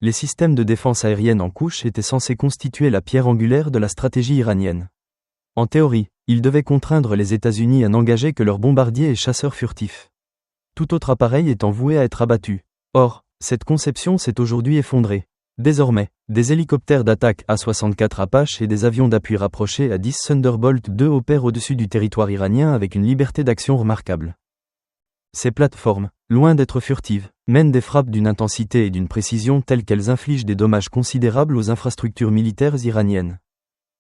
Les systèmes de défense aérienne en couche étaient censés constituer la pierre angulaire de la stratégie iranienne. En théorie, ils devaient contraindre les États-Unis à n'engager que leurs bombardiers et chasseurs furtifs. Tout autre appareil étant voué à être abattu. Or, cette conception s'est aujourd'hui effondrée. Désormais, des hélicoptères d'attaque A-64 Apache et des avions d'appui rapprochés A-10 Thunderbolt II opèrent au-dessus du territoire iranien avec une liberté d'action remarquable. Ces plateformes, loin d'être furtives, mènent des frappes d'une intensité et d'une précision telles qu'elles infligent des dommages considérables aux infrastructures militaires iraniennes.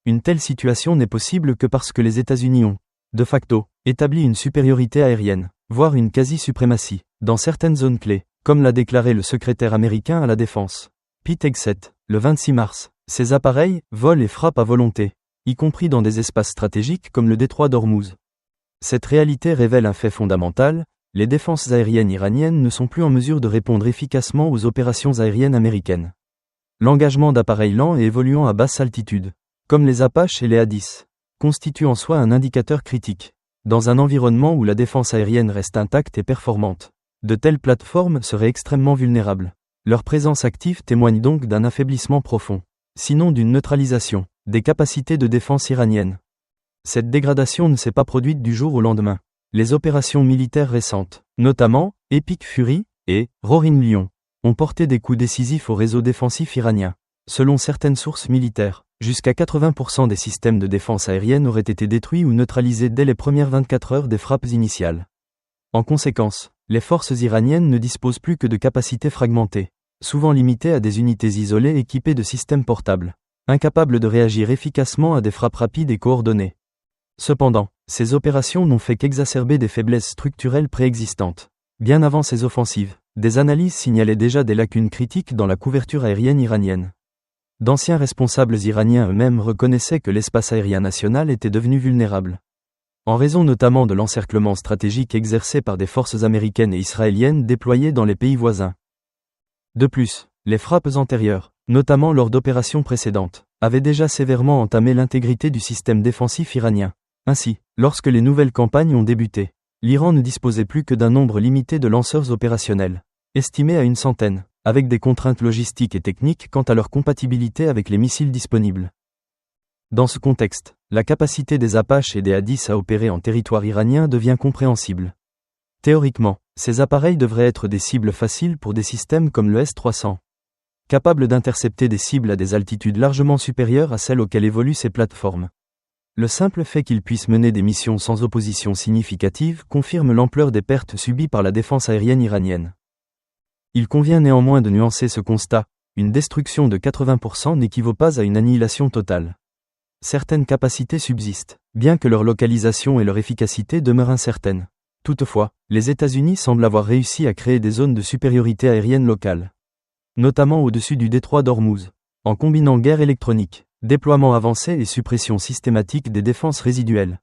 Une telle situation n'est possible que parce que les États-Unis ont, de facto, établi une supériorité aérienne, voire une quasi-suprématie, dans certaines zones clés, comme l'a déclaré le secrétaire américain à la Défense, Pete Hegseth, le 26 mars. Ces appareils volent et frappent à volonté, y compris dans des espaces stratégiques comme le détroit d'Ormuz. Cette réalité révèle un fait fondamental: les défenses aériennes iraniennes ne sont plus en mesure de répondre efficacement aux opérations aériennes américaines. L'engagement d'appareils lents et évoluant à basse altitude, comme les Apache et les A-10, constitue en soi un indicateur critique. Dans un environnement où la défense aérienne reste intacte et performante, de telles plateformes seraient extrêmement vulnérables. Leur présence active témoigne donc d'un affaiblissement profond, sinon d'une neutralisation, des capacités de défense iraniennes. Cette dégradation ne s'est pas produite du jour au lendemain. Les opérations militaires récentes, notamment Epic Fury et Roaring Lion, ont porté des coups décisifs au réseau défensif iranien. Selon certaines sources militaires, jusqu'à 80% des systèmes de défense aérienne auraient été détruits ou neutralisés dès les premières 24 heures des frappes initiales. En conséquence, les forces iraniennes ne disposent plus que de capacités fragmentées, souvent limitées à des unités isolées équipées de systèmes portables, incapables de réagir efficacement à des frappes rapides et coordonnées. Cependant, ces opérations n'ont fait qu'exacerber des faiblesses structurelles préexistantes. Bien avant ces offensives, des analyses signalaient déjà des lacunes critiques dans la couverture aérienne iranienne. D'anciens responsables iraniens eux-mêmes reconnaissaient que l'espace aérien national était devenu vulnérable. En raison notamment de l'encerclement stratégique exercé par des forces américaines et israéliennes déployées dans les pays voisins. De plus, les frappes antérieures, notamment lors d'opérations précédentes, avaient déjà sévèrement entamé l'intégrité du système défensif iranien. Ainsi, lorsque les nouvelles campagnes ont débuté, l'Iran ne disposait plus que d'un nombre limité de lanceurs opérationnels, estimé à une centaine, avec des contraintes logistiques et techniques quant à leur compatibilité avec les missiles disponibles. Dans ce contexte, la capacité des Apache et des A-10 à opérer en territoire iranien devient compréhensible. Théoriquement, ces appareils devraient être des cibles faciles pour des systèmes comme le S-300, capables d'intercepter des cibles à des altitudes largement supérieures à celles auxquelles évoluent ces plateformes. Le simple fait qu'ils puissent mener des missions sans opposition significative confirme l'ampleur des pertes subies par la défense aérienne iranienne. Il convient néanmoins de nuancer ce constat: une destruction de 80% n'équivaut pas à une annihilation totale. Certaines capacités subsistent, bien que leur localisation et leur efficacité demeurent incertaines. Toutefois, les États-Unis semblent avoir réussi à créer des zones de supériorité aérienne locale, notamment au-dessus du détroit d'Ormuz, en combinant guerre électronique, déploiement avancé et suppression systématique des défenses résiduelles.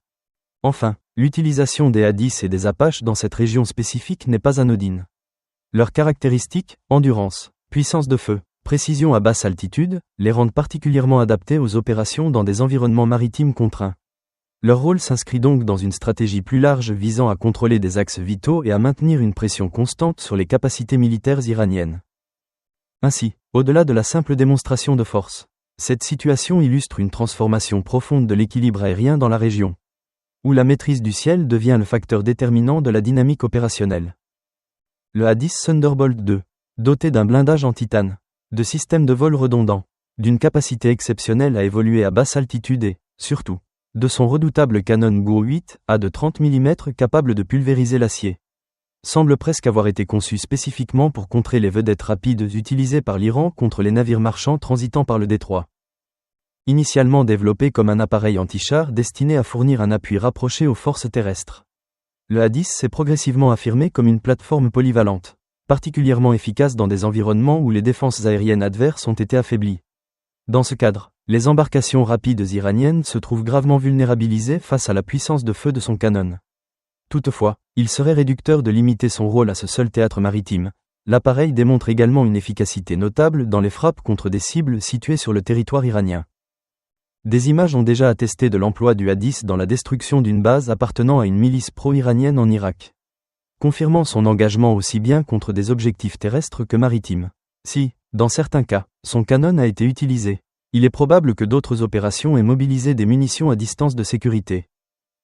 Enfin, l'utilisation des A-10 et des Apache dans cette région spécifique n'est pas anodine. Leurs caractéristiques, endurance, puissance de feu, précision à basse altitude, les rendent particulièrement adaptés aux opérations dans des environnements maritimes contraints. Leur rôle s'inscrit donc dans une stratégie plus large visant à contrôler des axes vitaux et à maintenir une pression constante sur les capacités militaires iraniennes. Ainsi, au-delà de la simple démonstration de force, cette situation illustre une transformation profonde de l'équilibre aérien dans la région, où la maîtrise du ciel devient le facteur déterminant de la dynamique opérationnelle. Le A-10 Thunderbolt II, doté d'un blindage en titane, de systèmes de vol redondants, d'une capacité exceptionnelle à évoluer à basse altitude et, surtout, de son redoutable canon GOU-8A de 30 mm capable de pulvériser l'acier, semble presque avoir été conçu spécifiquement pour contrer les vedettes rapides utilisées par l'Iran contre les navires marchands transitant par le détroit. Initialement développé comme un appareil anti-char destiné à fournir un appui rapproché aux forces terrestres, le A-10 s'est progressivement affirmé comme une plateforme polyvalente, particulièrement efficace dans des environnements où les défenses aériennes adverses ont été affaiblies. Dans ce cadre, les embarcations rapides iraniennes se trouvent gravement vulnérabilisées face à la puissance de feu de son canon. Toutefois, il serait réducteur de limiter son rôle à ce seul théâtre maritime. L'appareil démontre également une efficacité notable dans les frappes contre des cibles situées sur le territoire iranien. Des images ont déjà attesté de l'emploi du A-10 dans la destruction d'une base appartenant à une milice pro-iranienne en Irak, confirmant son engagement aussi bien contre des objectifs terrestres que maritimes. Si, Dans certains cas, son canon a été utilisé. Il est probable que d'autres opérations aient mobilisé des munitions à distance de sécurité.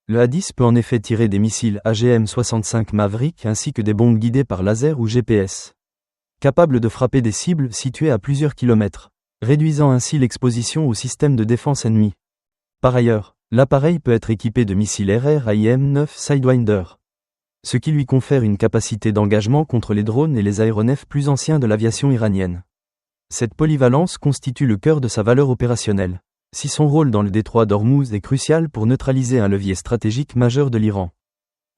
Le A-10 peut en effet tirer des missiles AGM-65 Maverick ainsi que des bombes guidées par laser ou GPS. Capables de frapper des cibles situées à plusieurs kilomètres, réduisant ainsi l'exposition au système de défense ennemi. Par ailleurs, l'appareil peut être équipé de missiles RR-AIM-9 Sidewinder, ce qui lui confère une capacité d'engagement contre les drones et les aéronefs plus anciens de l'aviation iranienne. Cette polyvalence constitue le cœur de sa valeur opérationnelle, si son rôle dans le détroit d'Ormuz est crucial pour neutraliser un levier stratégique majeur de l'Iran.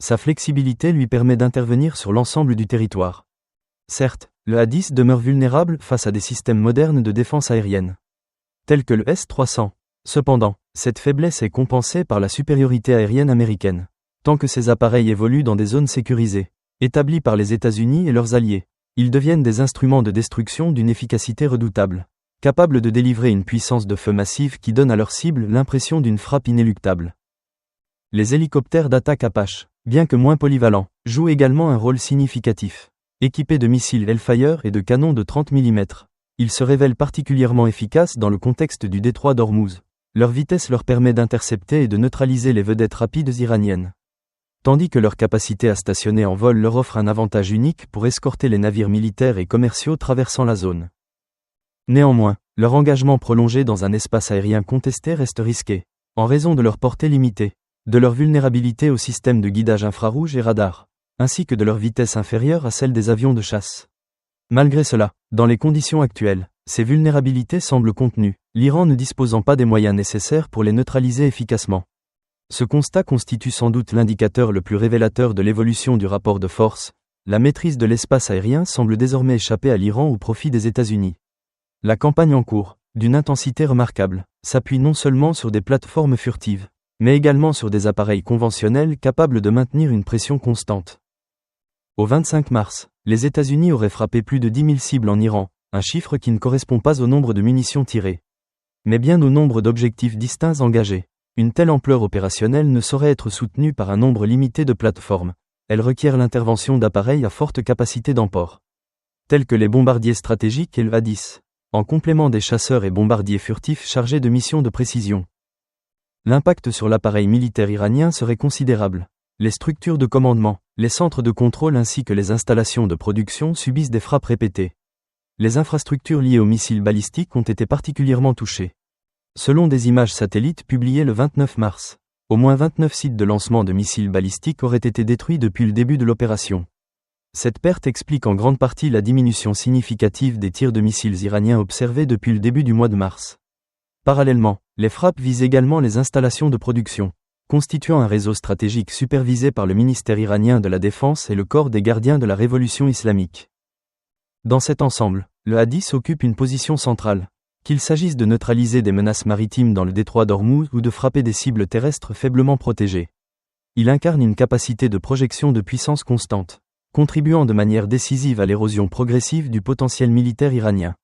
Sa flexibilité lui permet d'intervenir sur l'ensemble du territoire. Certes, le A-10 demeure vulnérable face à des systèmes modernes de défense aérienne, tels que le S-300. Cependant, cette faiblesse est compensée par la supériorité aérienne américaine, tant que ces appareils évoluent dans des zones sécurisées, établies par les États-Unis et leurs alliés. Ils deviennent des instruments de destruction d'une efficacité redoutable, capables de délivrer une puissance de feu massive qui donne à leur cible l'impression d'une frappe inéluctable. Les hélicoptères d'attaque Apache, bien que moins polyvalents, jouent également un rôle significatif. Équipés de missiles Hellfire et de canons de 30 mm, ils se révèlent particulièrement efficaces dans le contexte du détroit d'Ormuz. Leur vitesse leur permet d'intercepter et de neutraliser les vedettes rapides iraniennes, tandis que leur capacité à stationner en vol leur offre un avantage unique pour escorter les navires militaires et commerciaux traversant la zone. Néanmoins, leur engagement prolongé dans un espace aérien contesté reste risqué, en raison de leur portée limitée, de leur vulnérabilité au système de guidage infrarouge et radar, ainsi que de leur vitesse inférieure à celle des avions de chasse. Malgré cela, dans les conditions actuelles, ces vulnérabilités semblent contenues, l'Iran ne disposant pas des moyens nécessaires pour les neutraliser efficacement. Ce constat constitue sans doute l'indicateur le plus révélateur de l'évolution du rapport de force. La maîtrise de l'espace aérien semble désormais échapper à l'Iran au profit des États-Unis. La campagne en cours, d'une intensité remarquable, s'appuie non seulement sur des plateformes furtives, mais également sur des appareils conventionnels capables de maintenir une pression constante. Au 25 mars, les États-Unis auraient frappé plus de 10 000 cibles en Iran, un chiffre qui ne correspond pas au nombre de munitions tirées, mais bien au nombre d'objectifs distincts engagés. Une telle ampleur opérationnelle ne saurait être soutenue par un nombre limité de plateformes. Elle requiert l'intervention d'appareils à forte capacité d'emport, tels que les bombardiers stratégiques et le A-10, en complément des chasseurs et bombardiers furtifs chargés de missions de précision. L'impact sur l'appareil militaire iranien serait considérable. Les structures de commandement, les centres de contrôle ainsi que les installations de production subissent des frappes répétées. Les infrastructures liées aux missiles balistiques ont été particulièrement touchées. Selon des images satellites publiées le 29 mars, au moins 29 sites de lancement de missiles balistiques auraient été détruits depuis le début de l'opération. Cette perte explique en grande partie la diminution significative des tirs de missiles iraniens observés depuis le début du mois de mars. Parallèlement, les frappes visent également les installations de production, constituant un réseau stratégique supervisé par le ministère iranien de la Défense et le corps des gardiens de la révolution islamique. Dans cet ensemble, le A-10 occupe une position centrale. Qu'il s'agisse de neutraliser des menaces maritimes dans le détroit d'Ormuz ou de frapper des cibles terrestres faiblement protégées. Il incarne une capacité de projection de puissance constante, contribuant de manière décisive à l'érosion progressive du potentiel militaire iranien.